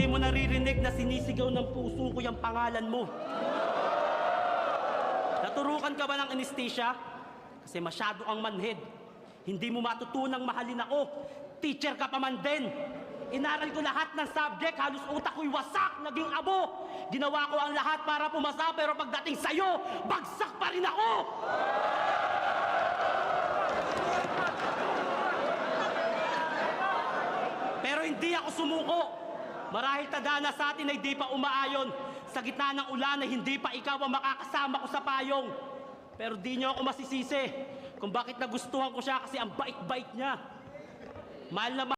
hindi mo naririnig na sinisigaw ng puso ko yung pangalan mo. Naturukan ka ba ng anesthesia? Kasi masyado kang manhid. Hindi mo matutunang mahalin ako. Teacher ka pa man din. Inaral ko lahat ng subject, halos utak ko'y wasak, naging abo. Ginawa ko ang lahat para pumasa, pero pagdating sa'yo, bagsak pa rin ako! Pero hindi ako sumuko. Marahil tadhana sa atin ay di pa umaayon. Sa gitna ng ulan ay hindi pa ikaw ang makakasama ko sa payong. Pero di niyo ako masisisi kung bakit nagustuhan ko siya kasi ang bait-bait niya. Mahal na